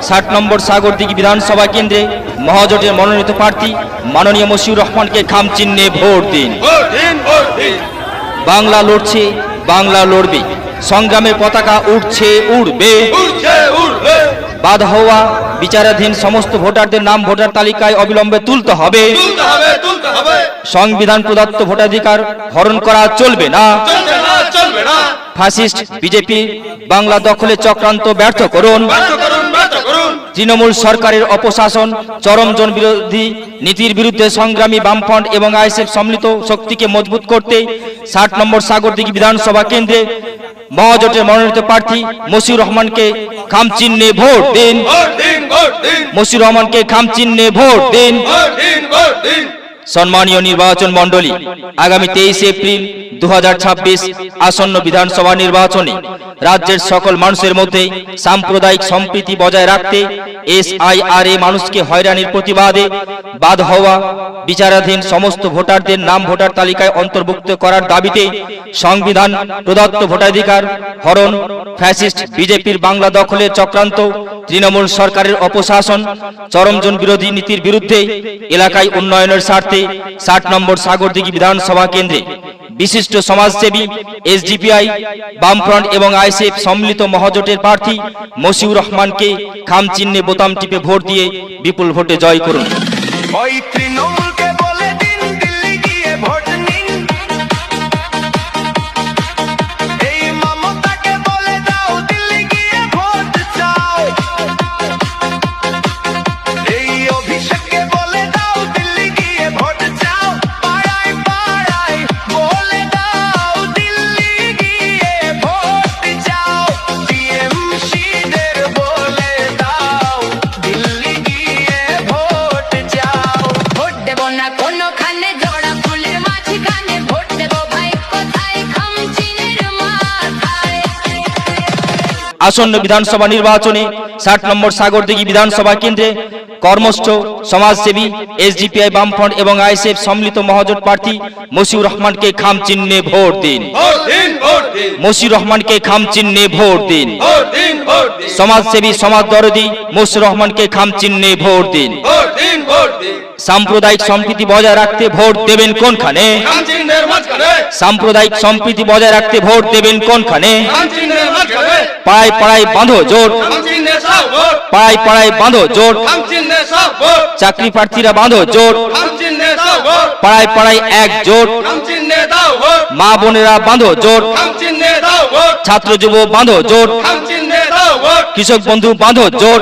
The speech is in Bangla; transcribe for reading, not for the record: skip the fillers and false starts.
60 নম্বর সাগরদিঘি বিধানসভা কেন্দ্রে মহাজোটের মনোনীত প্রার্থী মাননীয় মশিউর রহমানকে খাম চিহ্নে ভোট দিন। বাংলা লড়ছে, বাংলা লড়বে, সংগ্রামের পতাকা উঠছে, উড়বে। বাদ হওয়া বিচারাধীন সমস্ত ভোটারদের নাম ভোটার তালিকায় অবিলম্বে তুলতে হবে। সংবিধান প্রদত্ত ভোটাধিকার হরণ করা চলবে না। ফ্যাসিস্ট বিজেপি বাংলা দখলে চক্রান্ত ব্যর্থ করুন। তৃণমূল সরকারের অপশাসন চরম জনবিরোধী নীতির বিরুদ্ধে সংগ্রামী বামফ্রন্ট এবং আইএসএফ সম্মিলিত শক্তিকে মজবুত করতে 60 নম্বর সাগরদিঘি বিধানসভা কেন্দ্রে মহাজোটের মনোনীত প্রার্থী মশিউর রহমানকে খাম চিহ্নে ভোট দিন। মশিউর রহমানকে খাম চিহ্নে ভোট দিন। সম্মানীয় নির্বাচন মণ্ডলী, আগামী 23 এপ্রিল 2026 আসন্ন বিধানসভা নির্বাচনে রাজ্যের সকল মানুষের মধ্যে সাম্প্রদায়িক সম্প্রীতি বজায় রাখতে SIR মানুষকে হয়রানির প্রতিবাদে বাদ হওয়া বিচারাধীন সমস্ত ভোটারদের নাম ভোটার তালিকায় অন্তর্ভুক্ত করার দাবিতে সংবিধান প্রদত্ত ভোটাধিকার হরণ, ফ্যাসিস্ট বিজেপির বাংলা দখলের চক্রান্ত, তৃণমূল সরকারের অপশাসন চরমজন বিরোধী নীতির বিরুদ্ধে এলাকায় উন্নয়নের স্বার্থে 60 নম্বর সাগরদিঘি বিধানসভা কেন্দ্রে বিশিষ্ট সমাজসেবী SDPI বামফ্রন্ট এবং আইএসএফ সম্মিলিত মহাজোটের প্রার্থী মশিউর রহমানকে খাম চিহ্নে বোতাম টিপে ভোট দিয়ে বিপুল ভোটে জয় করুন। আসন্ন বিধানসভা নির্বাচনে 60 নম্বর সাগরদিঘি বিধানসভা কেন্দ্রে কর্মস্থ সমাজসেবী SDPI বামফ্রন্ট এবং আইএসএফ সম্মিলিত মহাজোট প্রার্থী মশিউর রহমানকে খাম চিহ্নে ভোট দিন। মশিউর রহমানকে খাম চিহ্নে ভোট দিন। সমাজসেবী সমাজদরদী মশিউর রহমানকে খাম চিহ্নে ভোট দিন। সাম্প্রদায়িক সম্প্রীতি বজায় রাখতে ভোট দেবেন কোনখানে? সাম্প্রদায়িক সম্প্রীতি বজায় রাখতে ভোট দেবেন কোনখানে? পাড়ায় পাড়ায় বাঁধো জোট, পাড়ায় পাড়ায় বাঁধো জোট, চাকরি প্রার্থীরা বাঁধো জোট, পাড়ায় পাড়ায় এক জোট, মা বোনেরা বাঁধো জোট, ছাত্র যুব বাঁধো জোট, কৃষক বন্ধু বাঁধো জোট।